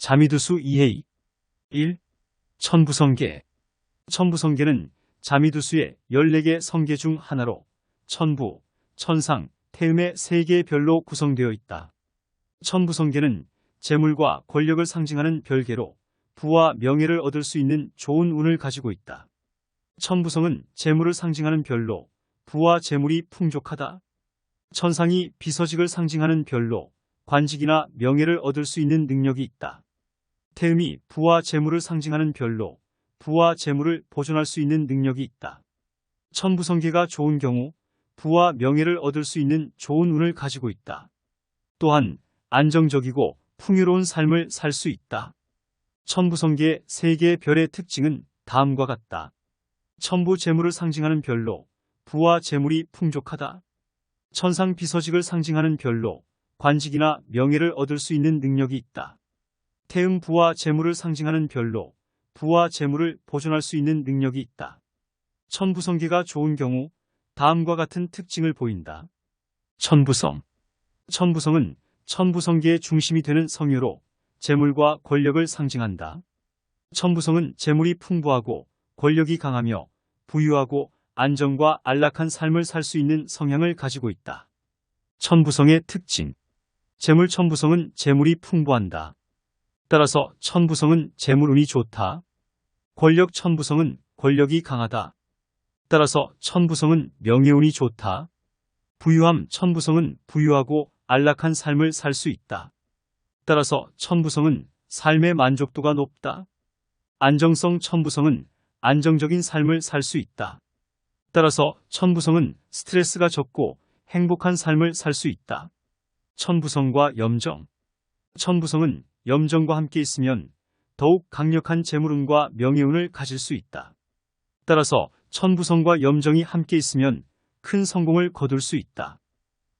자미두수 이해이 1. 천부성계. 천부성계는 자미두수의 14개 성계 중 하나로 천부, 천상, 태음의 3개의 별로 구성되어 있다. 천부성계는 재물과 권력을 상징하는 별개로 부와 명예를 얻을 수 있는 좋은 운을 가지고 있다. 천부성은 재물을 상징하는 별로 부와 재물이 풍족하다. 천상이 비서직을 상징하는 별로 관직이나 명예를 얻을 수 있는 능력이 있다. 태음이 부와 재물을 상징하는 별로 부와 재물을 보존할 수 있는 능력이 있다. 천부성계가 좋은 경우 부와 명예를 얻을 수 있는 좋은 운을 가지고 있다. 또한 안정적이고 풍요로운 삶을 살 수 있다. 천부성계의 3개의 별의 특징은 다음과 같다. 천부 재물을 상징하는 별로 부와 재물이 풍족하다. 천상 비서직을 상징하는 별로 관직이나 명예를 얻을 수 있는 능력이 있다. 태음 부와 재물을 상징하는 별로 부와 재물을 보존할 수 있는 능력이 있다. 천부성계가 좋은 경우 다음과 같은 특징을 보인다. 천부성. 천부성은 천부성계의 중심이 되는 성유로 재물과 권력을 상징한다. 천부성은 재물이 풍부하고 권력이 강하며 부유하고 안정과 안락한 삶을 살 수 있는 성향을 가지고 있다. 천부성의 특징. 재물 천부성은 재물이 풍부한다. 따라서 천부성은 재물운이 좋다. 권력 천부성은 권력이 강하다. 따라서 천부성은 명예운이 좋다. 부유함 천부성은 부유하고 안락한 삶을 살 수 있다. 따라서 천부성은 삶의 만족도가 높다. 안정성 천부성은 안정적인 삶을 살 수 있다. 따라서 천부성은 스트레스가 적고 행복한 삶을 살 수 있다. 천부성과 염정. 천부성은 염정과 함께 있으면 더욱 강력한 재물운과 명예운을 가질 수 있다. 따라서 천부성과 염정이 함께 있으면 큰 성공을 거둘 수 있다.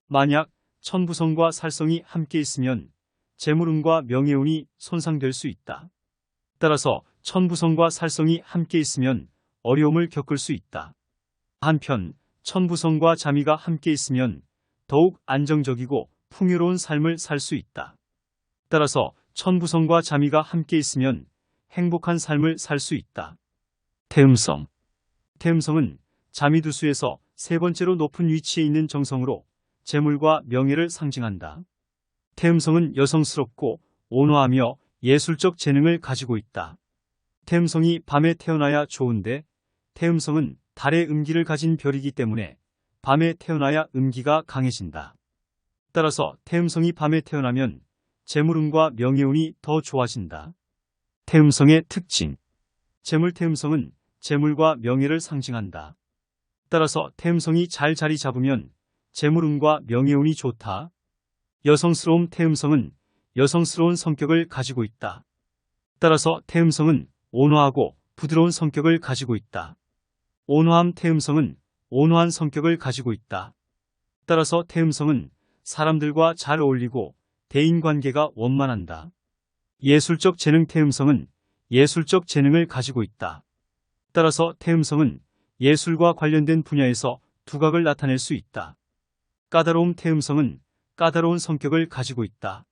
만약 천부성과 살성이 함께 있으면 재물운과 명예운이 손상될 수 있다. 따라서 천부성과 살성이 함께 있으면 어려움을 겪을 수 있다. 한편 천부성과 자미가 함께 있으면 더욱 안정적이고 풍요로운 삶을 살 수 있다. 따라서 천부성과 자미가 함께 있으면 행복한 삶을 살 수 있다. 태음성. 태음성은 자미두수에서 3번째로 높은 위치에 있는 정성으로 재물과 명예를 상징한다. 태음성은 여성스럽고 온화하며 예술적 재능을 가지고 있다. 태음성이 밤에 태어나야 좋은데 태음성은 달의 음기를 가진 별이기 때문에 밤에 태어나야 음기가 강해진다. 따라서 태음성이 밤에 태어나면 재물운과 명예운이 더 좋아진다. 태음성의 특징. 재물 태음성은 재물과 명예를 상징한다. 따라서 태음성이 잘 자리 잡으면 재물운과 명예운이 좋다. 여성스러움 태음성은 여성스러운 성격을 가지고 있다. 따라서 태음성은 온화하고 부드러운 성격을 가지고 있다. 온화함 태음성은 온화한 성격을 가지고 있다. 따라서 태음성은 사람들과 잘 어울리고 대인관계가 원만한다. 예술적 재능 태음성은 예술적 재능을 가지고 있다. 따라서 태음성은 예술과 관련된 분야에서 두각을 나타낼 수 있다. 까다로움 태음성은 까다로운 성격을 가지고 있다.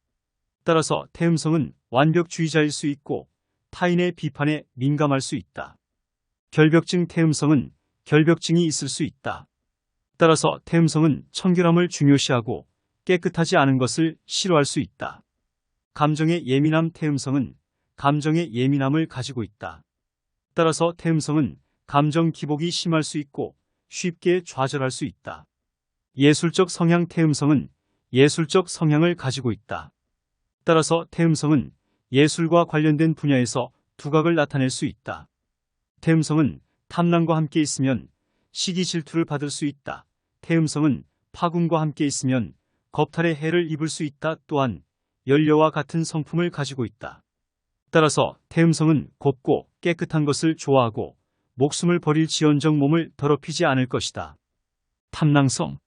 따라서 태음성은 완벽주의자일 수 있고 타인의 비판에 민감할 수 있다. 결벽증 태음성은 결벽증이 있을 수 있다. 따라서 태음성은 청결함을 중요시하고 깨끗하지 않은 것을 싫어할 수 있다. 감정의 예민함 태음성은 감정의 예민함을 가지고 있다. 따라서 태음성은 감정 기복이 심할 수 있고 쉽게 좌절할 수 있다. 예술적 성향 태음성은 예술적 성향을 가지고 있다. 따라서 태음성은 예술과 관련된 분야에서 두각을 나타낼 수 있다. 태음성은 탐랑과 함께 있으면 시기 질투를 받을 수 있다. 태음성은 파군과 함께 있으면 겁탈의 해를 입을 수 있다. 또한 연료와 같은 성품을 가지고 있다. 따라서 태음성은 곱고 깨끗한 것을 좋아하고 목숨을 버릴 지언정 몸을 더럽히지 않을 것이다. 탐랑성.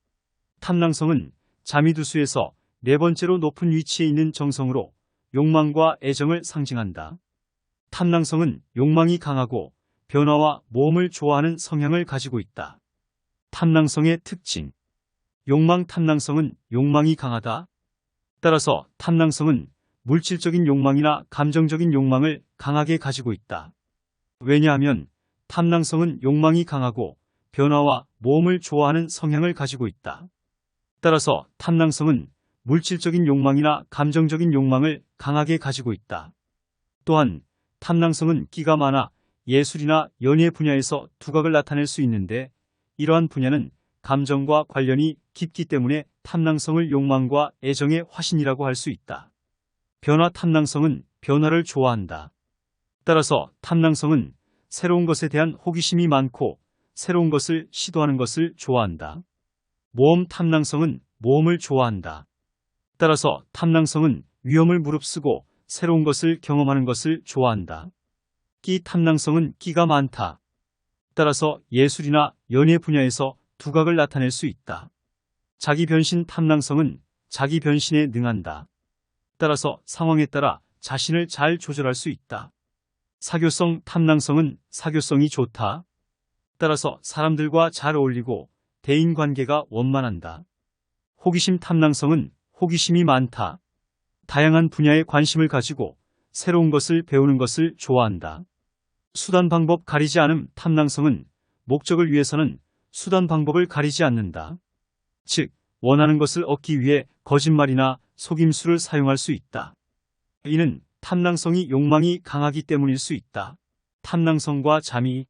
탐랑성은 자미두수에서 4번째로 높은 위치에 있는 정성으로 욕망과 애정을 상징한다. 탐랑성은 욕망이 강하고 변화와 모험을 좋아하는 성향을 가지고 있다. 탐랑성의 특징. 욕망 탐랑성은 욕망이 강하다. 따라서 탐랑성은 물질적인 욕망이나 감정적인 욕망을 강하게 가지고 있다. 왜냐하면 탐낭성은 욕망이 강하고 변화와 모험을 좋아하는 성향을 가지고 있다. 따라서 탐낭성은 물질적인 욕망이나 감정적인 욕망을 강하게 가지고 있다. 또한 탐낭성은 끼가 많아 예술이나 연예 분야에서 두각을 나타낼 수 있는데 이러한 분야는 감정과 관련이 깊기 때문에 탐낭성을 욕망과 애정의 화신이라고 할 수 있다. 변화 탐낭성은 변화를 좋아한다. 따라서 탐낭성은 새로운 것에 대한 호기심이 많고 새로운 것을 시도하는 것을 좋아한다. 모험 탐낭성은 모험을 좋아한다. 따라서 탐낭성은 위험을 무릅쓰고 새로운 것을 경험하는 것을 좋아한다. 끼 탐낭성은 끼가 많다. 따라서 예술이나 연예 분야에서 두각을 나타낼 수 있다. 자기 변신 탐낭성은 자기 변신에 능한다. 따라서 상황에 따라 자신을 잘 조절할 수 있다. 사교성 탐낭성은 사교성이 좋다. 따라서 사람들과 잘 어울리고 대인관계가 원만한다. 호기심 탐낭성은 호기심이 많다. 다양한 분야에 관심을 가지고 새로운 것을 배우는 것을 좋아한다. 수단 방법 가리지 않음 탐낭성은 목적을 위해서는 수단 방법을 가리지 않는다. 즉, 원하는 것을 얻기 위해 거짓말이나 속임수를 사용할 수 있다. 이는 탐낭성이 욕망이 강하기 때문일 수 있다. 탐낭성과 자미.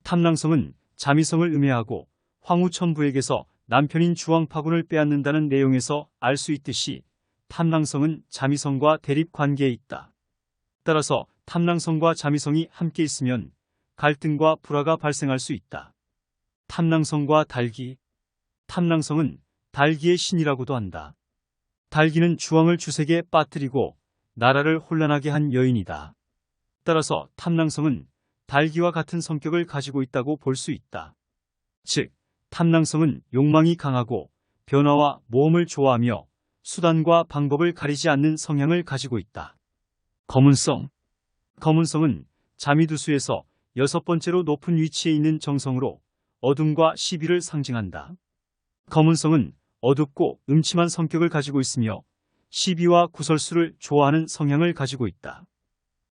탐낭성은 자미성을 음해하고 황후천부에게서 남편인 주왕파군을 빼앗는다는 내용에서 알 수 있듯이 탐낭성은 자미성과 대립 관계에 있다. 따라서 탐낭성과 자미성이 함께 있으면 갈등과 불화가 발생할 수 있다. 탐낭성과 달기. 탐낭성은 달기의 신이라고도 한다. 달기는 주왕을 주색에 빠뜨리고 나라를 혼란하게 한 여인이다. 따라서 탐낭성은 달기와 같은 성격을 가지고 있다고 볼 수 있다. 즉, 탐낭성은 욕망이 강하고 변화와 모험을 좋아하며 수단과 방법을 가리지 않는 성향을 가지고 있다. 거문성. 거문성은 자미두수에서 6번째로 높은 위치에 있는 정성으로 어둠과 시비를 상징한다. 거문성은 어둡고 음침한 성격을 가지고 있으며 시비와 구설수를 좋아하는 성향을 가지고 있다.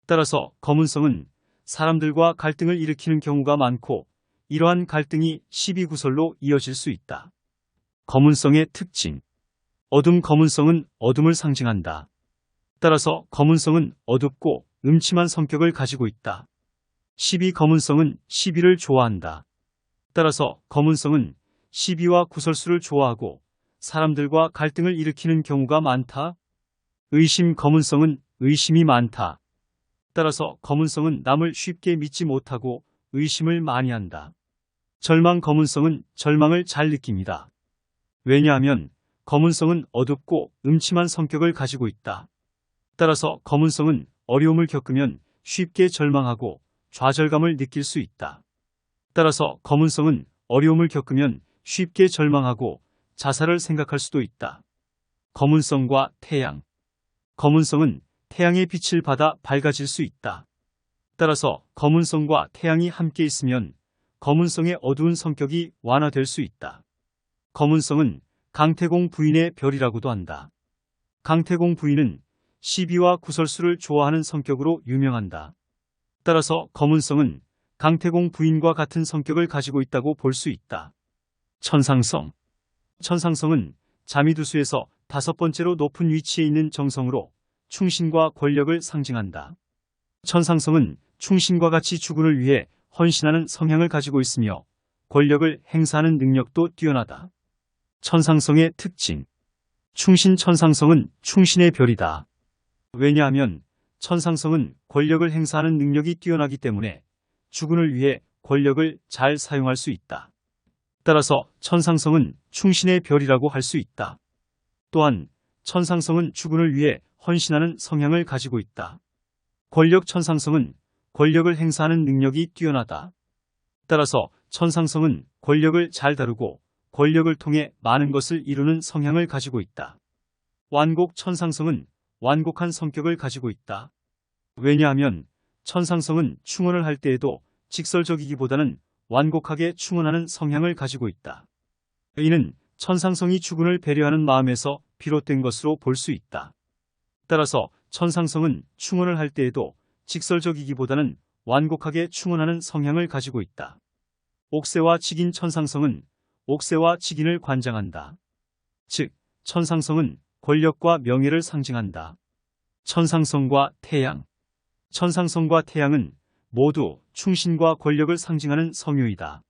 따라서 거문성은 사람들과 갈등을 일으키는 경우가 많고 이러한 갈등이 시비구설로 이어질 수 있다. 거문성의 특징. 어둠 거문성은 어둠을 상징한다. 따라서 거문성은 어둡고 음침한 성격을 가지고 있다. 시비 거문성은 시비를 좋아한다. 따라서 거문성은 시비와 구설수를 좋아하고 사람들과 갈등을 일으키는 경우가 많다. 의심 거문성은 의심이 많다. 따라서 거문성은 남을 쉽게 믿지 못하고 의심을 많이 한다. 절망 거문성은 절망을 잘 느낍니다. 왜냐하면 거문성은 어둡고 음침한 성격을 가지고 있다. 따라서 거문성은 어려움을 겪으면 쉽게 절망하고 좌절감을 느낄 수 있다. 따라서 거문성은 어려움을 겪으면 쉽게 절망하고 자살을 생각할 수도 있다. 거문성과 태양. 거문성은 태양의 빛을 받아 밝아질 수 있다. 따라서 거문성과 태양이 함께 있으면 거문성의 어두운 성격이 완화될 수 있다. 거문성은 강태공 부인의 별이라고도 한다. 강태공 부인은 시비와 구설수를 좋아하는 성격으로 유명한다. 따라서 거문성은 강태공 부인과 같은 성격을 가지고 있다고 볼 수 있다. 천상성. 천상성은 자미두수에서 5번째로 높은 위치에 있는 정성으로 충신과 권력을 상징한다. 천상성은 충신과 같이 주군을 위해 헌신하는 성향을 가지고 있으며 권력을 행사하는 능력도 뛰어나다. 천상성의 특징. 충신 천상성은 충신의 별이다. 왜냐하면 천상성은 권력을 행사하는 능력이 뛰어나기 때문에 주군을 위해 권력을 잘 사용할 수 있다. 따라서 천상성은 충신의 별이라고 할 수 있다. 또한 천상성은 주군을 위해 헌신하는 성향을 가지고 있다. 권력 천상성은 권력을 행사하는 능력이 뛰어나다. 따라서 천상성은 권력을 잘 다루고 권력을 통해 많은 것을 이루는 성향을 가지고 있다. 완곡 천상성은 완곡한 성격을 가지고 있다. 왜냐하면 천상성은 충언을 할 때에도 직설적이기보다는 완곡하게 충언하는 성향을 가지고 있다. 이는 천상성이 주군을 배려하는 마음에서 비롯된 것으로 볼 수 있다. 따라서 천상성은 충언을 할 때에도 직설적이기보다는 완곡하게 충언하는 성향을 가지고 있다. 옥세와 직인 천상성은 옥세와 직인을 관장한다. 즉, 천상성은 권력과 명예를 상징한다. 천상성과 태양. 천상성과 태양은 모두 충신과 권력을 상징하는 성효이다.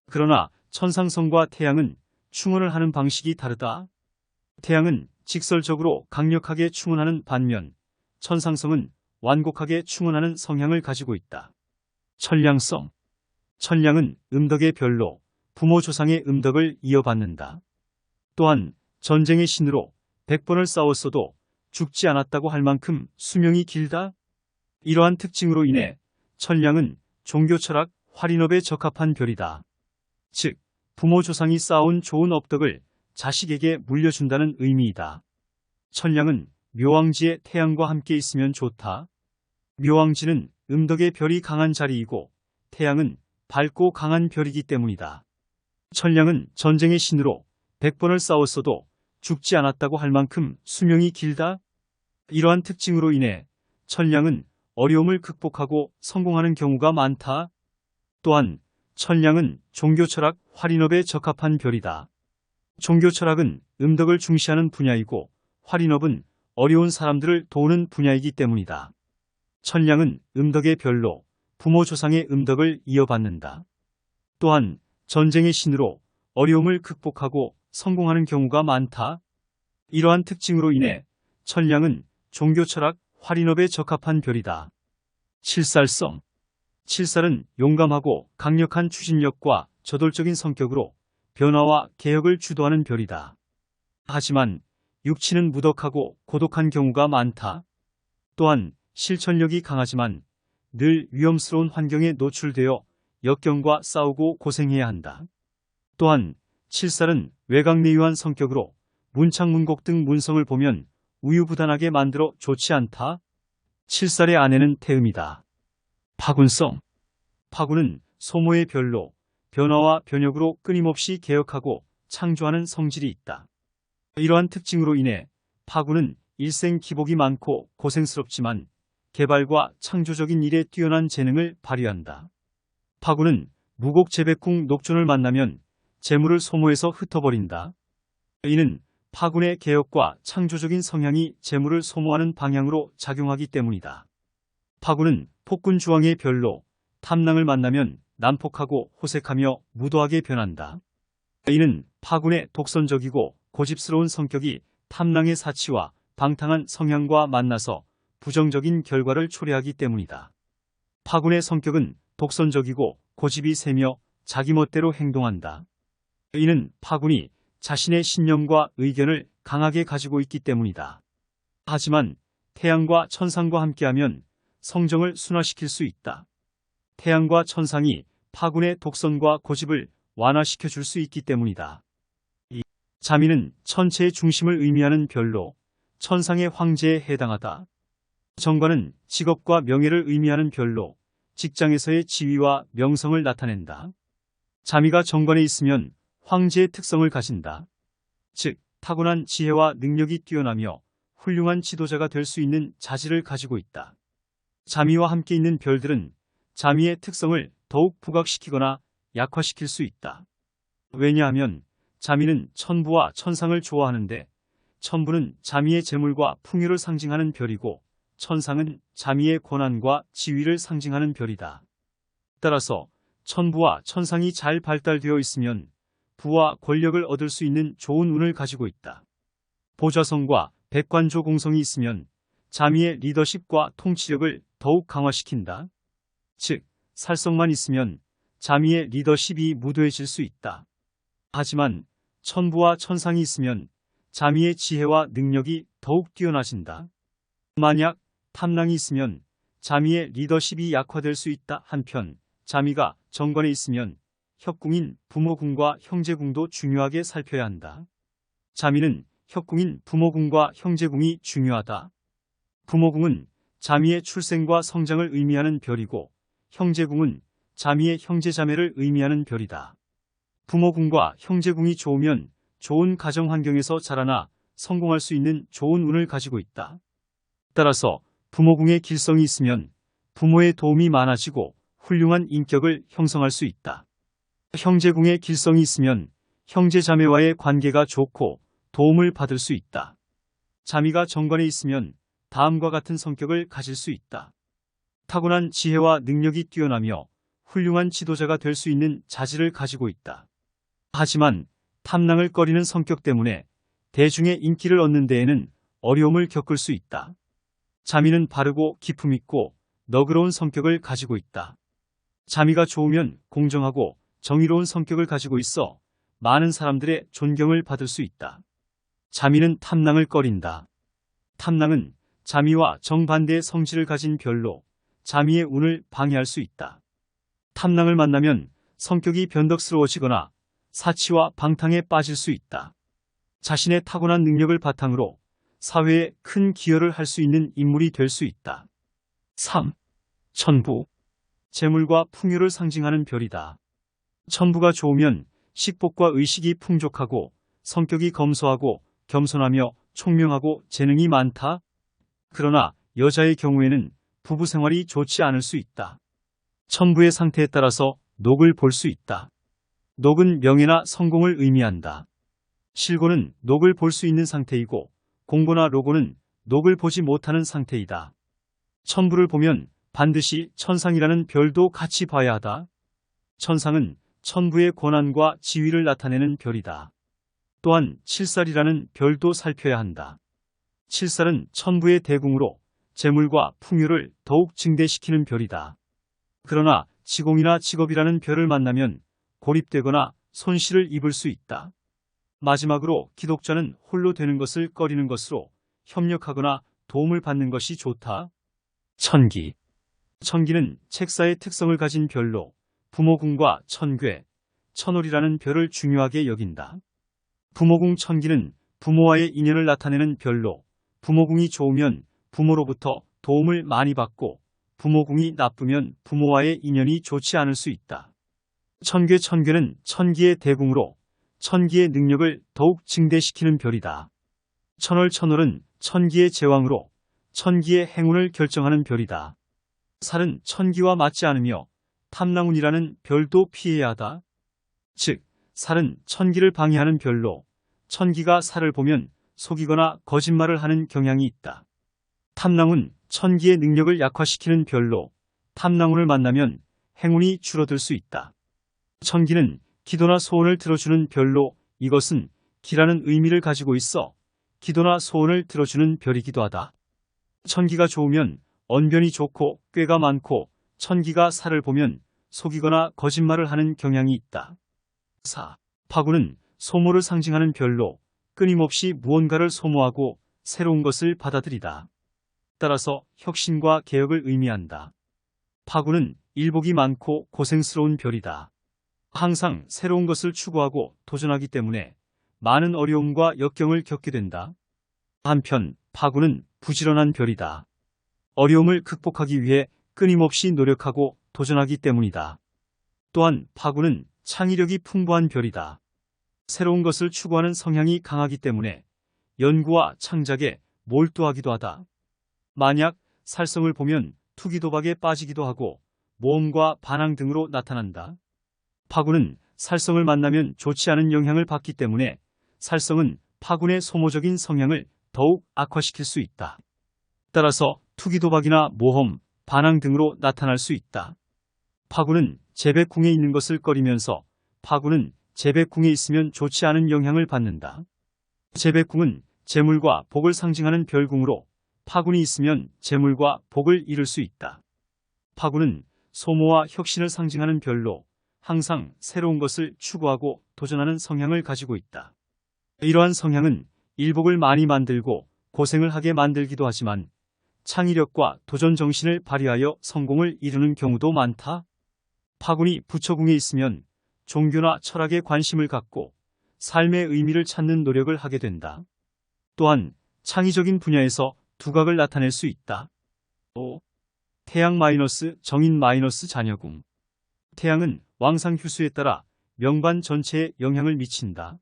그러나 천상성과 태양은 충언을 하는 방식이 다르다. 태양은 직설적으로 강력하게 충언하는 반면 천상성은 완곡하게 충언하는 성향을 가지고 있다. 천량성. 천량은 음덕의 별로 부모 조상의 음덕을 이어받는다. 또한 전쟁의 신으로 100번을 싸웠어도 죽지 않았다고 할 만큼 수명이 길다. 이러한 특징으로 인해 천량은 종교 철학 활인업에 적합한 별이다. 즉, 부모 조상이 쌓아온 좋은 업덕을 자식에게 물려준다는 의미이다. 천량은 묘왕지에 태양과 함께 있으면 좋다. 묘왕지는 음덕의 별이 강한 자리이고 태양은 밝고 강한 별이기 때문이다. 천량은 전쟁의 신으로 100번을 싸웠어도 죽지 않았다고 할 만큼 수명이 길다. 이러한 특징으로 인해 천량은 어려움을 극복하고 성공하는 경우가 많다. 또한 천량은 종교 철학 활인업에 적합한 별이다. 종교 철학은 음덕을 중시하는 분야이고 활인업은 어려운 사람들을 도우는 분야이기 때문이다. 천량은 음덕의 별로 부모 조상의 음덕을 이어받는다. 또한 전쟁의 신으로 어려움을 극복하고 성공하는 경우가 많다. 이러한 특징으로 인해 천량은 종교 철학 활인업에 적합한 별이다. 칠살성. 칠살은 용감하고 강력한 추진력과 저돌적인 성격으로 변화와 개혁을 주도하는 별이다. 하지만 육친은 무덕하고 고독한 경우가 많다. 또한 실천력이 강하지만 늘 위험스러운 환경에 노출되어 역경과 싸우고 고생해야 한다. 또한 칠살은 외곽내유한 성격으로 문창문곡 등 문성을 보면 우유부단하게 만들어 좋지 않다. 칠살의 아내는 태음이다. 파군성. 파군은 소모의 별로 변화와 변혁으로 끊임없이 개혁하고 창조하는 성질이 있다. 이러한 특징으로 인해 파군은 일생 기복이 많고 고생스럽지만 개발과 창조적인 일에 뛰어난 재능을 발휘한다. 파군은 무곡재백궁 녹존을 만나면 재물을 소모해서 흩어버린다. 이는 파군의 개혁과 창조적인 성향이 재물을 소모하는 방향으로 작용하기 때문이다. 파군은 폭군주왕의 별로 탐낭을 만나면 난폭하고 호색하며 무도하게 변한다. 이는 파군의 독선적이고 고집스러운 성격이 탐낭의 사치와 방탕한 성향과 만나서 부정적인 결과를 초래하기 때문이다. 파군의 성격은 독선적이고 고집이 세며 자기 멋대로 행동한다. 이는 파군이 자신의 신념과 의견을 강하게 가지고 있기 때문이다. 하지만 태양과 천상과 함께하면 성정을 순화시킬 수 있다. 태양과 천상이 파군의 독선과 고집을 완화시켜 줄 수 있기 때문이다. 자미는 천체의 중심을 의미하는 별로 천상의 황제에 해당하다. 정관은 직업과 명예를 의미하는 별로 직장에서의 지위와 명성을 나타낸다. 자미가 정관에 있으면 황제의 특성을 가진다. 즉, 타고난 지혜와 능력이 뛰어나며 훌륭한 지도자가 될 수 있는 자질을 가지고 있다. 자미와 함께 있는 별들은 자미의 특성을 더욱 부각시키거나 약화시킬 수 있다. 왜냐하면 자미는 천부와 천상을 좋아하는데 천부는 자미의 재물과 풍요를 상징하는 별이고 천상은 자미의 권한과 지위를 상징하는 별이다. 따라서 천부와 천상이 잘 발달되어 있으면 부와 권력을 얻을 수 있는 좋은 운을 가지고 있다. 보좌성과 백관조 공성이 있으면 자미의 리더십과 통치력을 더욱 강화시킨다. 즉, 살성만 있으면 자미의 리더십이 무도해질 수 있다. 하지만 천부와 천상이 있으면 자미의 지혜와 능력이 더욱 뛰어나진다. 만약 탐낭이 있으면 자미의 리더십이 약화될 수 있다. 한편 자미가 정관에 있으면 협궁인 부모궁과 형제궁도 중요하게 살펴야 한다. 자미는 협궁인 부모궁과 형제궁이 중요하다. 부모궁은 자미의 출생과 성장을 의미하는 별이고 형제궁은 자미의 형제자매를 의미하는 별이다. 부모궁과 형제궁이 좋으면 좋은 가정 환경에서 자라나 성공할 수 있는 좋은 운을 가지고 있다. 따라서 부모궁에 길성이 있으면 부모의 도움이 많아지고 훌륭한 인격을 형성할 수 있다. 형제궁에 길성이 있으면 형제 자매와의 관계가 좋고 도움을 받을 수 있다. 자미가 정관에 있으면 다음과 같은 성격을 가질 수 있다. 타고난 지혜와 능력이 뛰어나며 훌륭한 지도자가 될 수 있는 자질을 가지고 있다. 하지만 탐낭을 꺼리는 성격 때문에 대중의 인기를 얻는 데에는 어려움을 겪을 수 있다. 자미는 바르고 기품 있고 너그러운 성격을 가지고 있다. 자미가 좋으면 공정하고 정의로운 성격을 가지고 있어 많은 사람들의 존경을 받을 수 있다. 자미는 탐낭을 꺼린다. 탐낭은 자미와 정반대의 성질을 가진 별로 자미의 운을 방해할 수 있다. 탐낭을 만나면 성격이 변덕스러워지거나 사치와 방탕에 빠질 수 있다. 자신의 타고난 능력을 바탕으로 사회에 큰 기여를 할 수 있는 인물이 될 수 있다. 3. 천부. 재물과 풍요를 상징하는 별이다. 천부가 좋으면 식복과 의식이 풍족하고 성격이 검소하고 겸손하며 총명하고 재능이 많다. 그러나 여자의 경우에는 부부 생활이 좋지 않을 수 있다. 천부의 상태에 따라서 녹을 볼 수 있다. 녹은 명예나 성공을 의미한다. 실고는 녹을 볼 수 있는 상태이고 공고나 로고는 녹을 보지 못하는 상태이다. 천부를 보면 반드시 천상이라는 별도 같이 봐야 하다. 천상은 천부의 권한과 지위를 나타내는 별이다. 또한 칠살이라는 별도 살펴야 한다. 칠살은 천부의 대궁으로 재물과 풍요를 더욱 증대시키는 별이다. 그러나 지공이나 직업이라는 별을 만나면 고립되거나 손실을 입을 수 있다. 마지막으로 기독자는 홀로 되는 것을 꺼리는 것으로 협력하거나 도움을 받는 것이 좋다. 천기. 천기는 책사의 특성을 가진 별로 부모궁과 천괴, 천홀이라는 별을 중요하게 여긴다. 부모궁 천기는 부모와의 인연을 나타내는 별로 부모궁이 좋으면 부모로부터 도움을 많이 받고 부모궁이 나쁘면 부모와의 인연이 좋지 않을 수 있다. 천괴는 천기의 대궁으로 천기의 능력을 더욱 증대시키는 별이다. 천홀은 천기의 제왕으로 천기의 행운을 결정하는 별이다. 살은 천기와 맞지 않으며 탐낭운이라는 별도 피해야 하다. 즉, 살은 천기를 방해하는 별로 천기가 살을 보면 속이거나 거짓말을 하는 경향이 있다. 탐낭운, 천기의 능력을 약화시키는 별로 탐낭운을 만나면 행운이 줄어들 수 있다. 천기는 기도나 소원을 들어주는 별로 이것은 기라는 의미를 가지고 있어 기도나 소원을 들어주는 별이기도 하다. 천기가 좋으면 언변이 좋고 꾀가 많고 천기가 살을 보면 속이거나 거짓말을 하는 경향이 있다. 4. 파구는 소모를 상징하는 별로 끊임없이 무언가를 소모하고 새로운 것을 받아들이다. 따라서 혁신과 개혁을 의미한다. 파구는 일복이 많고 고생스러운 별이다. 항상 새로운 것을 추구하고 도전하기 때문에 많은 어려움과 역경을 겪게 된다. 한편 파구는 부지런한 별이다. 어려움을 극복하기 위해 끊임없이 노력하고 도전하기 때문이다. 또한 파구는 창의력이 풍부한 별이다. 새로운 것을 추구하는 성향이 강하기 때문에 연구와 창작에 몰두하기도 하다. 만약 살성을 보면 투기도박에 빠지기도 하고 모험과 반항 등으로 나타난다. 파군은 살성을 만나면 좋지 않은 영향을 받기 때문에 살성은 파군의 소모적인 성향을 더욱 악화시킬 수 있다. 따라서 투기도박이나 모험, 반항 등으로 나타날 수 있다. 파군은 재백궁에 있는 것을 꺼리면서 파군은 재백궁에 있으면 좋지 않은 영향을 받는다. 재백궁은 재물과 복을 상징하는 별궁으로 파군이 있으면 재물과 복을 이룰 수 있다. 파군은 소모와 혁신을 상징하는 별로 항상 새로운 것을 추구하고 도전하는 성향을 가지고 있다. 이러한 성향은 일복을 많이 만들고 고생을 하게 만들기도 하지만 창의력과 도전 정신을 발휘하여 성공을 이루는 경우도 많다. 파군이 부처궁에 있으면 종교나 철학에 관심을 갖고 삶의 의미를 찾는 노력을 하게 된다. 또한 창의적인 분야에서 두각을 나타낼 수 있다. 5. 태양 - 정인 - 자녀궁. 태양은 왕상휴수에 따라 명반 전체에 영향을 미친다.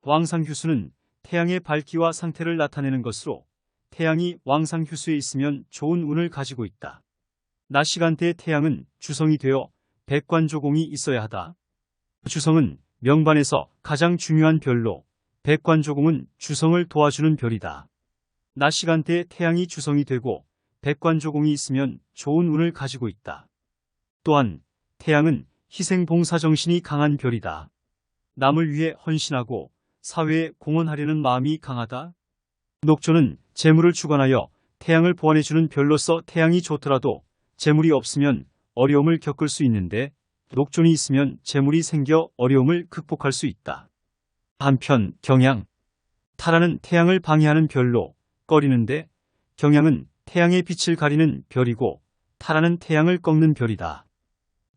왕상휴수는 태양의 밝기와 상태를 나타내는 것으로 태양이 왕상휴수에 있으면 좋은 운을 가지고 있다. 낮 시간대의 태양은 주성이 되어 백관조공이 있어야 하다. 주성은 명반에서 가장 중요한 별로, 백관조공은 주성을 도와주는 별이다. 낮 시간대에 태양이 주성이 되고 백관조공이 있으면 좋은 운을 가지고 있다. 또한 태양은 희생봉사정신이 강한 별이다. 남을 위해 헌신하고 사회에 공헌하려는 마음이 강하다. 녹조는 재물을 주관하여 태양을 보완해주는 별로서 태양이 좋더라도 재물이 없으면 어려움을 겪을 수 있는데 녹존이 있으면 재물이 생겨 어려움을 극복할 수 있다. 한편 경양, 타라는 태양을 방해하는 별로 꺼리는데 경양은 태양의 빛을 가리는 별이고 타라는 태양을 꺾는 별이다.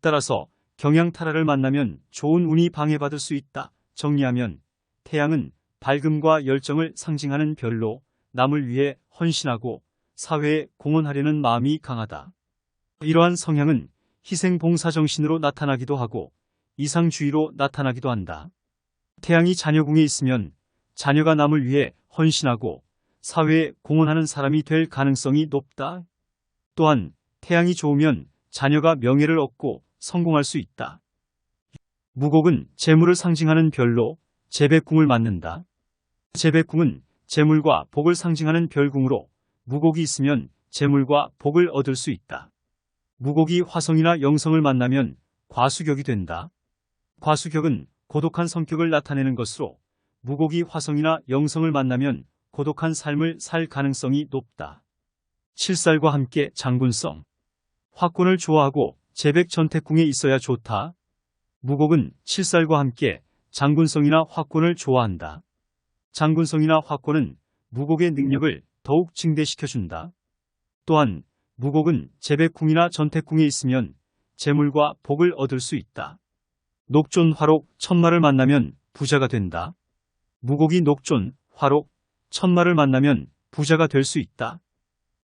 따라서 경양 타라를 만나면 좋은 운이 방해받을 수 있다. 정리하면 태양은 밝음과 열정을 상징하는 별로 남을 위해 헌신하고 사회에 공헌하려는 마음이 강하다. 이러한 성향은 희생봉사정신으로 나타나기도 하고 이상주의로 나타나기도 한다. 태양이 자녀궁에 있으면 자녀가 남을 위해 헌신하고 사회에 공헌하는 사람이 될 가능성이 높다. 또한 태양이 좋으면 자녀가 명예를 얻고 성공할 수 있다. 무곡은 재물을 상징하는 별로 재백궁을 맞는다. 재백궁은 재물과 복을 상징하는 별궁으로 무곡이 있으면 재물과 복을 얻을 수 있다. 무곡이 화성이나 영성을 만나면 과수격이 된다. 과수격은 고독한 성격을 나타내는 것으로 무곡이 화성이나 영성을 만나면 고독한 삶을 살 가능성이 높다. 칠살과 함께 장군성. 화권을 좋아하고 재백전택궁에 있어야 좋다. 무곡은 칠살과 함께 장군성이나 화권을 좋아한다. 장군성이나 화권은 무곡의 능력을 더욱 증대시켜준다. 또한 무곡은 재백궁이나 전택궁에 있으면 재물과 복을 얻을 수 있다. 녹존, 화록, 천마를 만나면 부자가 된다. 무곡이 녹존, 화록, 천마를 만나면 부자가 될 수 있다.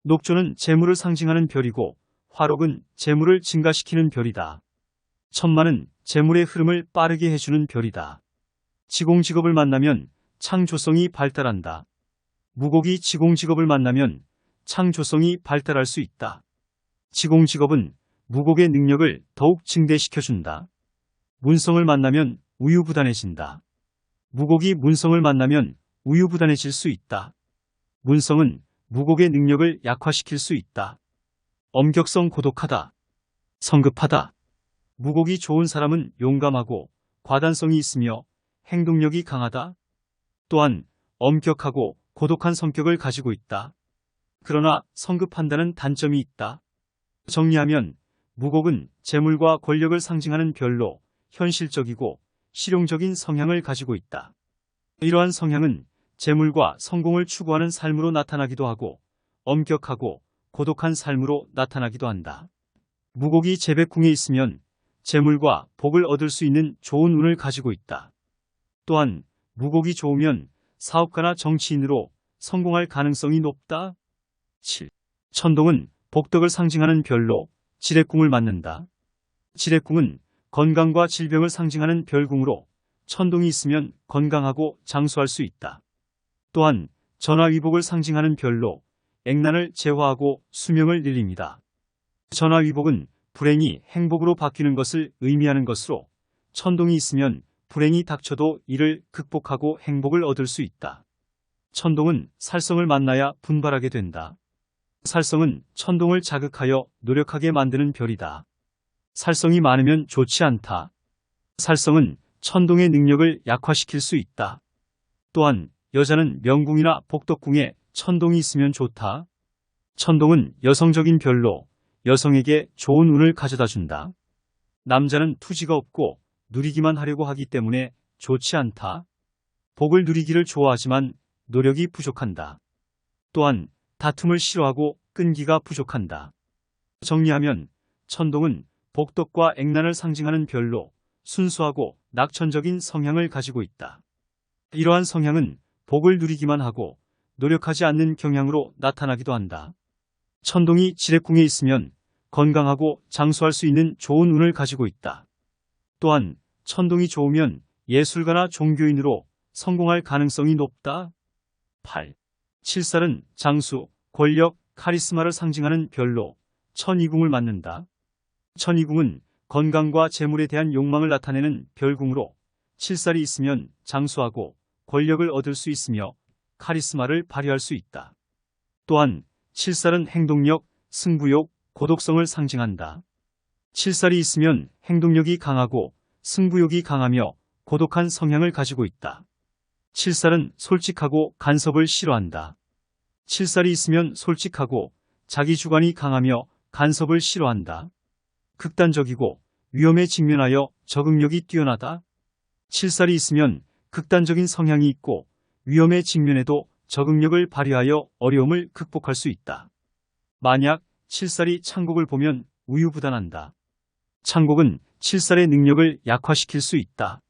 녹존은 재물을 상징하는 별이고 화록은 재물을 증가시키는 별이다. 천마는 재물의 흐름을 빠르게 해주는 별이다. 지공직업을 만나면 창조성이 발달한다. 무곡이 지공직업을 만나면 창조성이 발달할 수 있다. 지공직업은 무곡의 능력을 더욱 증대시켜준다. 문성을 만나면 우유부단해진다. 무곡이 문성을 만나면 우유부단해질 수 있다. 문성은 무곡의 능력을 약화시킬 수 있다. 엄격성, 고독하다. 성급하다. 무곡이 좋은 사람은 용감하고 과단성이 있으며 행동력이 강하다. 또한 엄격하고 고독한 성격을 가지고 있다. 그러나 성급한다는 단점이 있다. 정리하면 무곡은 재물과 권력을 상징하는 별로 현실적이고 실용적인 성향을 가지고 있다. 이러한 성향은 재물과 성공을 추구하는 삶으로 나타나기도 하고 엄격하고 고독한 삶으로 나타나기도 한다. 무곡이 재백궁에 있으면 재물과 복을 얻을 수 있는 좋은 운을 가지고 있다. 또한 무곡이 좋으면 사업가나 정치인으로 성공할 가능성이 높다. 7. 천동은 복덕을 상징하는 별로 지뢰궁을 맞는다. 지뢰궁은 건강과 질병을 상징하는 별궁으로 천동이 있으면 건강하고 장수할 수 있다. 또한 전화위복을 상징하는 별로 액난을 제화하고 수명을 늘립니다. 전화위복은 불행이 행복으로 바뀌는 것을 의미하는 것으로 천동이 있으면 불행이 닥쳐도 이를 극복하고 행복을 얻을 수 있다. 천동은 살성을 만나야 분발하게 된다. 살성은 천동을 자극하여 노력하게 만드는 별이다. 살성이 많으면 좋지 않다. 살성은 천동의 능력을 약화시킬 수 있다. 또한 여자는 명궁이나 복덕궁에 천동이 있으면 좋다. 천동은 여성적인 별로 여성에게 좋은 운을 가져다 준다. 남자는 투지가 없고 누리기만 하려고 하기 때문에 좋지 않다. 복을 누리기를 좋아하지만 노력이 부족한다. 또한 다툼을 싫어하고 끈기가 부족한다. 정리하면 천동은 복덕과 액난을 상징하는 별로 순수하고 낙천적인 성향을 가지고 있다. 이러한 성향은 복을 누리기만 하고 노력하지 않는 경향으로 나타나기도 한다. 천동이 지뢰궁에 있으면 건강하고 장수할 수 있는 좋은 운을 가지고 있다. 또한 천동이 좋으면 예술가나 종교인으로 성공할 가능성이 높다. 8. 칠살은 장수, 권력, 카리스마를 상징하는 별로 천이궁을 맞는다. 천이궁은 건강과 재물에 대한 욕망을 나타내는 별궁으로 칠살이 있으면 장수하고 권력을 얻을 수 있으며 카리스마를 발휘할 수 있다. 또한 칠살은 행동력, 승부욕, 고독성을 상징한다. 칠살이 있으면 행동력이 강하고 승부욕이 강하며 고독한 성향을 가지고 있다. 칠살은 솔직하고 간섭을 싫어한다. 칠살이 있으면 솔직하고 자기 주관이 강하며 간섭을 싫어한다. 극단적이고 위험에 직면하여 적응력이 뛰어나다. 칠살이 있으면 극단적인 성향이 있고 위험에 직면해도 적응력을 발휘하여 어려움을 극복할 수 있다. 만약 칠살이 창곡을 보면 우유부단한다. 창곡은 칠살의 능력을 약화시킬 수 있다.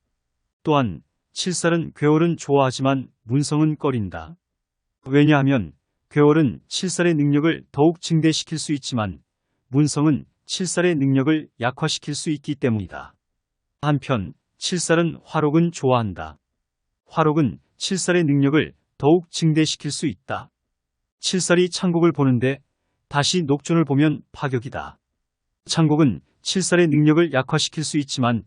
또한 칠살은 괴월은 좋아하지만 문성은 꺼린다. 왜냐하면 괴월은 칠살의 능력을 더욱 증대시킬 수 있지만 문성은 칠살의 능력을 약화시킬 수 있기 때문이다. 한편 칠살은 화록은 좋아한다. 화록은 칠살의 능력을 더욱 증대시킬 수 있다. 칠살이 창곡을 보는데 다시 녹존을 보면 파격이다. 창곡은 칠살의 능력을 약화시킬 수 있지만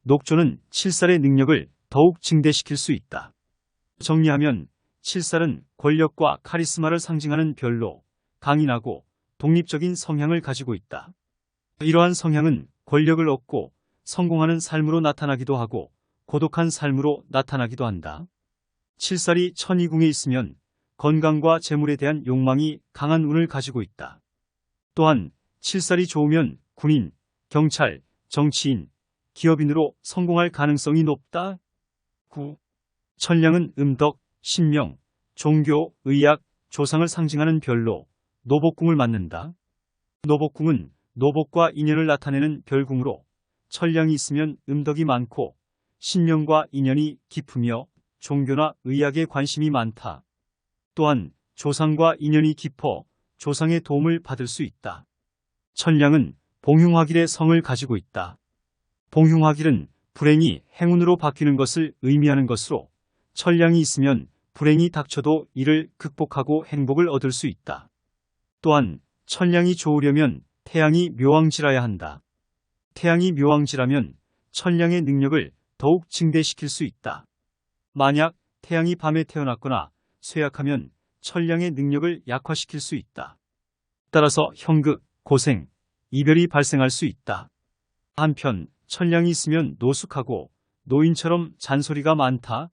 녹존은 칠살의 능력을 더욱 증대시킬 수 있다. 정리하면 칠살은 권력과 카리스마를 상징하는 별로 강인하고 독립적인 성향을 가지고 있다. 이러한 성향은 권력을 얻고 성공하는 삶으로 나타나기도 하고 고독한 삶으로 나타나기도 한다. 칠살이 천이궁에 있으면 건강과 재물에 대한 욕망이 강한 운을 가지고 있다. 또한 칠살이 좋으면 군인, 경찰, 정치인, 기업인으로 성공할 가능성이 높다. 9. 천량은 음덕, 신명, 종교, 의학, 조상을 상징하는 별로 노복궁을 맞는다. 노복궁은 노복과 인연을 나타내는 별궁으로 천량이 있으면 음덕이 많고 신명과 인연이 깊으며 종교나 의학에 관심이 많다. 또한 조상과 인연이 깊어 조상의 도움을 받을 수 있다. 천량은 봉흉화길의 성을 가지고 있다. 봉흉화길은 불행이 행운으로 바뀌는 것을 의미하는 것으로 천량이 있으면 불행이 닥쳐도 이를 극복하고 행복을 얻을 수 있다. 또한 천량이 좋으려면 태양이 묘왕지라야 한다. 태양이 묘왕지라면 천량의 능력을 더욱 증대시킬 수 있다. 만약 태양이 밤에 태어났거나 쇠약하면 천량의 능력을 약화시킬 수 있다. 따라서 형극, 고생, 이별이 발생할 수 있다. 한편 천량이 있으면 노숙하고 노인처럼 잔소리가 많다.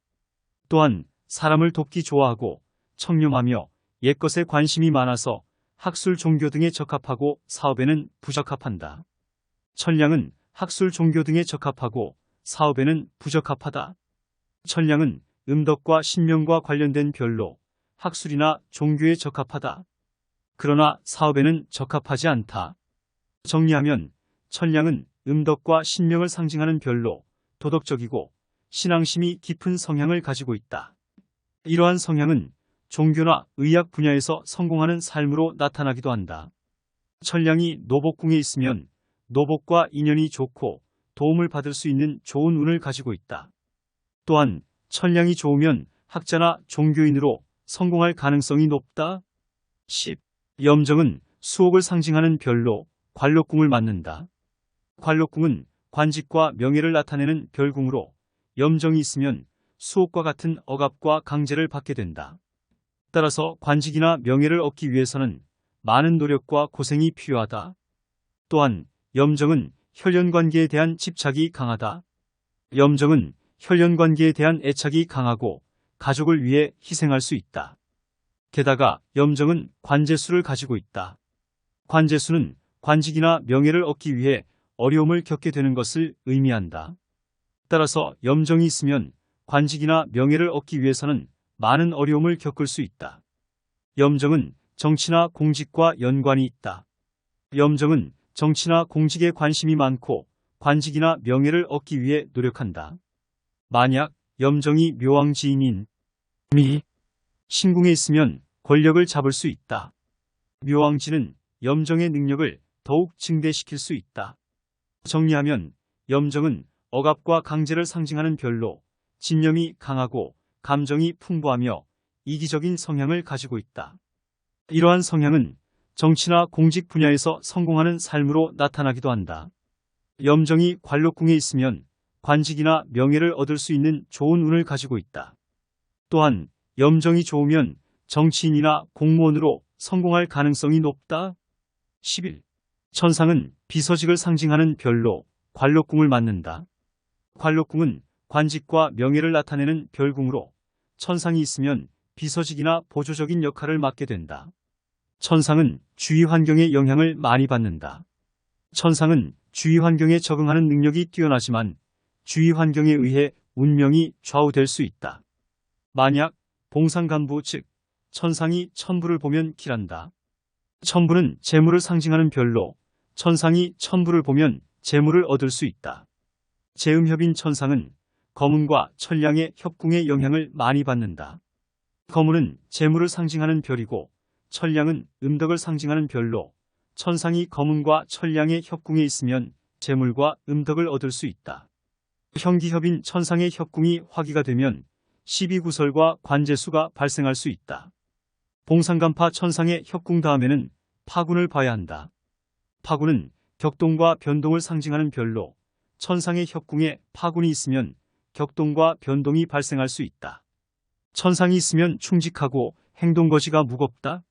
또한 사람을 돕기 좋아하고 청렴하며 옛것에 관심이 많아서 학술 종교 등에 적합하고 사업에는 부적합한다. 천량은 학술 종교 등에 적합하고 사업에는 부적합하다. 천량은 음덕과 신명과 관련된 별로 학술이나 종교에 적합하다. 그러나 사업에는 적합하지 않다. 정리하면 천량은 음덕과 신명을 상징하는 별로 도덕적이고 신앙심이 깊은 성향을 가지고 있다. 이러한 성향은 종교나 의학 분야에서 성공하는 삶으로 나타나기도 한다. 천량이 노복궁에 있으면 노복과 인연이 좋고 도움을 받을 수 있는 좋은 운을 가지고 있다. 또한 천량이 좋으면 학자나 종교인으로 성공할 가능성이 높다. 10. 염정은 수옥을 상징하는 별로 관록궁을 맞는다. 관록궁은 관직과 명예를 나타내는 별궁으로 염정이 있으면 수옥과 같은 억압과 강제를 받게 된다. 따라서 관직이나 명예를 얻기 위해서는 많은 노력과 고생이 필요하다. 또한 염정은 혈연관계에 대한 집착이 강하다. 염정은 혈연관계에 대한 애착이 강하고 가족을 위해 희생할 수 있다. 게다가 염정은 관제수를 가지고 있다. 관제수는 관직이나 명예를 얻기 위해 어려움을 겪게 되는 것을 의미한다. 따라서 염정이 있으면 관직이나 명예를 얻기 위해서는 많은 어려움을 겪을 수 있다. 염정은 정치나 공직과 연관이 있다. 염정은 정치나 공직에 관심이 많고 관직이나 명예를 얻기 위해 노력한다. 만약 염정이 묘왕지인인 미, 신궁에 있으면 권력을 잡을 수 있다. 묘왕지는 염정의 능력을 더욱 증대시킬 수 있다. 정리하면 염정은 억압과 강제를 상징하는 별로 진념이 강하고 감정이 풍부하며 이기적인 성향을 가지고 있다. 이러한 성향은 정치나 공직 분야에서 성공하는 삶으로 나타나기도 한다. 염정이 관록궁에 있으면 관직이나 명예를 얻을 수 있는 좋은 운을 가지고 있다. 또한 염정이 좋으면 정치인이나 공무원으로 성공할 가능성이 높다. 11. 천상은 비서직을 상징하는 별로 관록궁을 맞는다. 관록궁은 관직과 명예를 나타내는 별궁으로 천상이 있으면 비서직이나 보조적인 역할을 맡게 된다. 천상은 주위 환경의 영향을 많이 받는다. 천상은 주위 환경에 적응하는 능력이 뛰어나지만 주위 환경에 의해 운명이 좌우될 수 있다. 만약 봉상간부 즉 천상이 천부를 보면 길한다. 천부는 재물을 상징하는 별로 천상이 천부를 보면 재물을 얻을 수 있다. 재음협인 천상은 거문과 천량의 협궁의 영향을 많이 받는다. 거문은 재물을 상징하는 별이고 천량은 음덕을 상징하는 별로 천상이 거문과 천량의 협궁에 있으면 재물과 음덕을 얻을 수 있다. 형기협인 천상의 협궁이 화기가 되면 시비구설과 관제수가 발생할 수 있다. 봉상간파 천상의 협궁 다음에는 파군을 봐야 한다. 파군은 격동과 변동을 상징하는 별로 천상의 협궁에 파군이 있으면 격동과 변동이 발생할 수 있다. 천상이 있으면 충직하고 행동거지가 무겁다.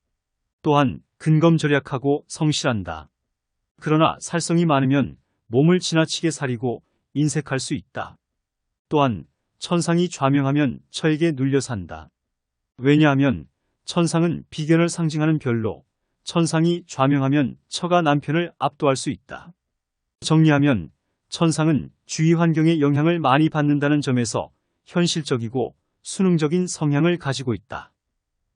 또한 근검절약하고 성실한다. 그러나 살성이 많으면 몸을 지나치게 사리고 인색할 수 있다. 또한 천상이 좌명하면 처에게 눌려 산다. 왜냐하면 천상은 비견을 상징하는 별로 천상이 좌명하면 처가 남편을 압도할 수 있다. 정리하면 천상은 주위 환경의 영향을 많이 받는다는 점에서 현실적이고 수능적인 성향을 가지고 있다.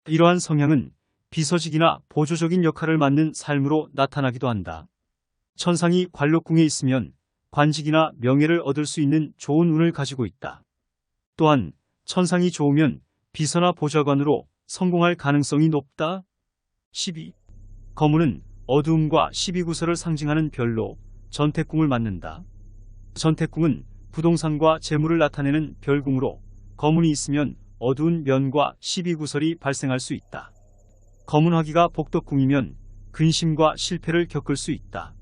이러한 성향은 비서직이나 보조적인 역할을 맡는 삶으로 나타나기도 한다. 천상이 관록궁에 있으면 관직이나 명예를 얻을 수 있는 좋은 운을 가지고 있다. 또한 천상이 좋으면 비서나 보좌관으로 성공할 가능성이 높다. 12. 거문은 어두움과 시비구설을 상징하는 별로 전택궁을 맞는다. 전택궁은 부동산과 재물을 나타내는 별궁으로 거문이 있으면 어두운 면과 시비구설이 발생할 수 있다. 거문화기가 복덕궁이면 근심과 실패를 겪을 수 있다.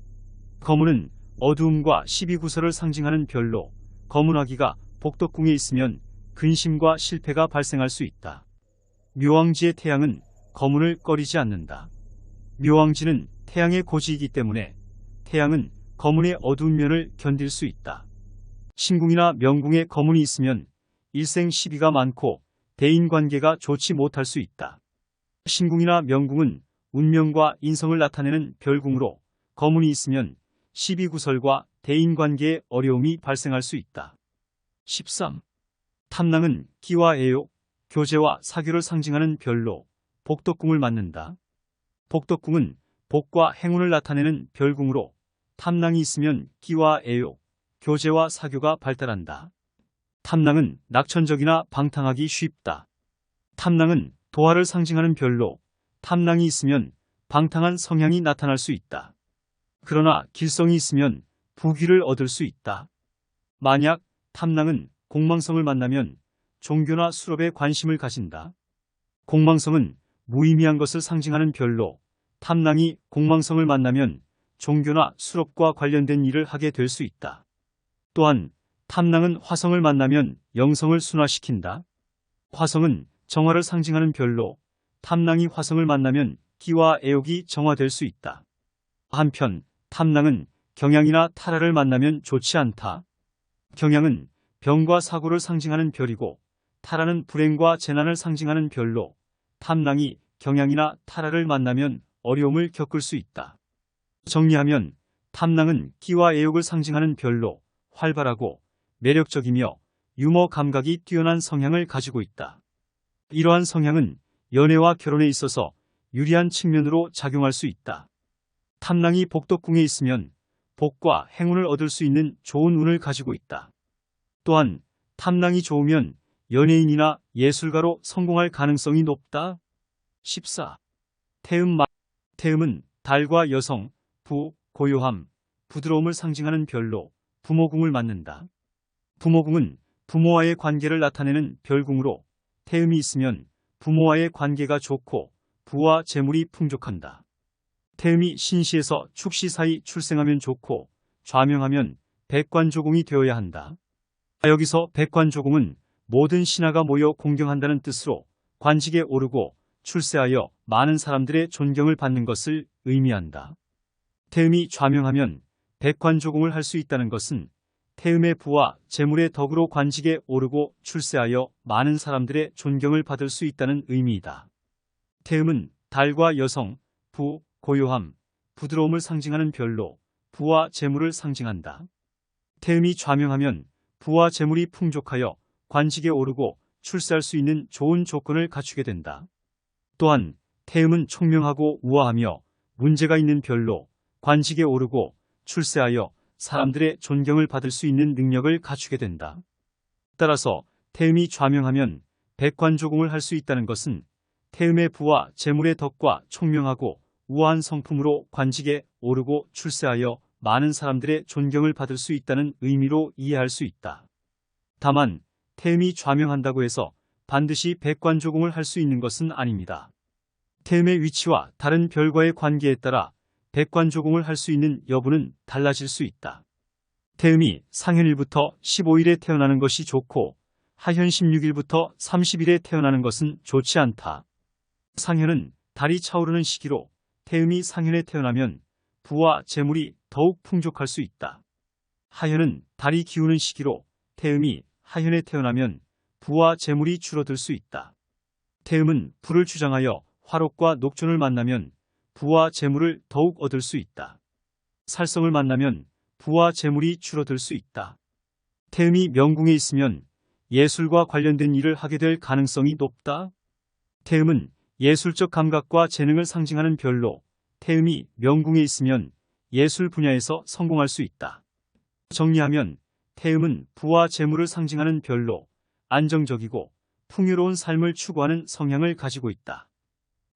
거문은 어두움과 시비구설을 상징하는 별로 거문화기가 복덕궁에 있으면 근심과 실패가 발생할 수 있다. 묘왕지의 태양은 거문을 꺼리지 않는다. 묘왕지는 태양의 고지이기 때문에 태양은 거문의 어두운 면을 견딜 수 있다. 신궁이나 명궁에 거문이 있으면 일생 시비가 많고 대인관계가 좋지 못할 수 있다. 신궁이나 명궁은 운명과 인성을 나타내는 별궁으로 거문이 있으면 시비구설과 대인관계에 어려움이 발생할 수 있다. 13. 탐낭은 기와 애욕, 교제와 사교를 상징하는 별로 복덕궁을 맞는다. 복덕궁은 복과 행운을 나타내는 별궁으로 탐낭이 있으면 기와 애욕, 교제와 사교가 발달한다. 탐낭은 낙천적이나 방탕하기 쉽다. 탐낭은 도화를 상징하는 별로 탐낭이 있으면 방탕한 성향이 나타날 수 있다. 그러나 길성이 있으면 부귀를 얻을 수 있다. 만약 탐낭은 공망성을 만나면 종교나 수업에 관심을 가진다. 공망성은 무의미한 것을 상징하는 별로 탐낭이 공망성을 만나면 종교나 수업과 관련된 일을 하게 될 수 있다. 또한 탐낭은 화성을 만나면 영성을 순화시킨다. 화성은 정화를 상징하는 별로 탐낭이 화성을 만나면 기와 애욕이 정화될 수 있다. 한편 탐낭은 경향이나 타라를 만나면 좋지 않다. 경향은 병과 사고를 상징하는 별이고 타라는 불행과 재난을 상징하는 별로 탐낭이 경향이나 타라를 만나면 어려움을 겪을 수 있다. 정리하면 탐낭은 기와 애욕을 상징하는 별로 활발하고 매력적이며 유머 감각이 뛰어난 성향을 가지고 있다. 이러한 성향은 연애와 결혼에 있어서 유리한 측면으로 작용할 수 있다. 탐낭이 복덕궁에 있으면 복과 행운을 얻을 수 있는 좋은 운을 가지고 있다. 또한 탐낭이 좋으면 연예인이나 예술가로 성공할 가능성이 높다. 14. 태음은 달과 여성, 고요함, 부드러움을 상징하는 별로 부모궁을 맞는다. 부모궁은 부모와의 관계를 나타내는 별궁으로 태음이 있으면 부모와의 관계가 좋고 부와 재물이 풍족한다. 태음이 신시에서 축시 사이 출생하면 좋고 좌명하면 백관조공이 되어야 한다. 여기서 백관조공은 모든 신하가 모여 공경한다는 뜻으로 관직에 오르고 출세하여 많은 사람들의 존경을 받는 것을 의미한다. 태음이 좌명하면 백관조공을 할 수 있다는 것은 태음의 부와 재물의 덕으로 관직에 오르고 출세하여 많은 사람들의 존경을 받을 수 있다는 의미이다. 태음은 달과 여성, 부, 고요함, 부드러움을 상징하는 별로 부와 재물을 상징한다. 태음이 좌명하면 부와 재물이 풍족하여 관직에 오르고 출세할 수 있는 좋은 조건을 갖추게 된다. 또한 태음은 총명하고 우아하며 문제가 있는 별로 관직에 오르고 출세하여 사람들의 존경을 받을 수 있는 능력을 갖추게 된다. 따라서 태음이 좌명하면 백관조공을 할 수 있다는 것은 태음의 부와 재물의 덕과 총명하고 우아한 성품으로 관직에 오르고 출세하여 많은 사람들의 존경을 받을 수 있다는 의미로 이해할 수 있다. 다만 태음이 좌명한다고 해서 반드시 백관조공을 할 수 있는 것은 아닙니다. 태음의 위치와 다른 별과의 관계에 따라 백관조공을 할 수 있는 여부는 달라질 수 있다. 태음이 상현일부터 15일에 태어나는 것이 좋고 하현 16일부터 30일에 태어나는 것은 좋지 않다. 상현은 달이 차오르는 시기로 태음이 상현에 태어나면 부와 재물이 더욱 풍족할 수 있다. 하현은 달이 기우는 시기로 태음이 하현에 태어나면 부와 재물이 줄어들 수 있다. 태음은 불을 주장하여 화록과 녹존을 만나면 부와 재물을 더욱 얻을 수 있다. 살성을 만나면 부와 재물이 줄어들 수 있다. 태음이 명궁에 있으면 예술과 관련된 일을 하게 될 가능성이 높다. 태음은 예술적 감각과 재능을 상징하는 별로 태음이 명궁에 있으면 예술 분야에서 성공할 수 있다. 정리하면 태음은 부와 재물을 상징하는 별로 안정적이고 풍요로운 삶을 추구하는 성향을 가지고 있다.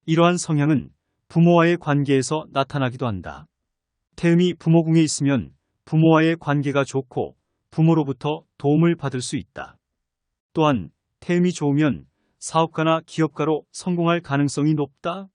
이러한 성향은 부모와의 관계에서 나타나기도 한다. 태음이 부모궁에 있으면 부모와의 관계가 좋고 부모로부터 도움을 받을 수 있다. 또한 태음이 좋으면 사업가나 기업가로 성공할 가능성이 높다.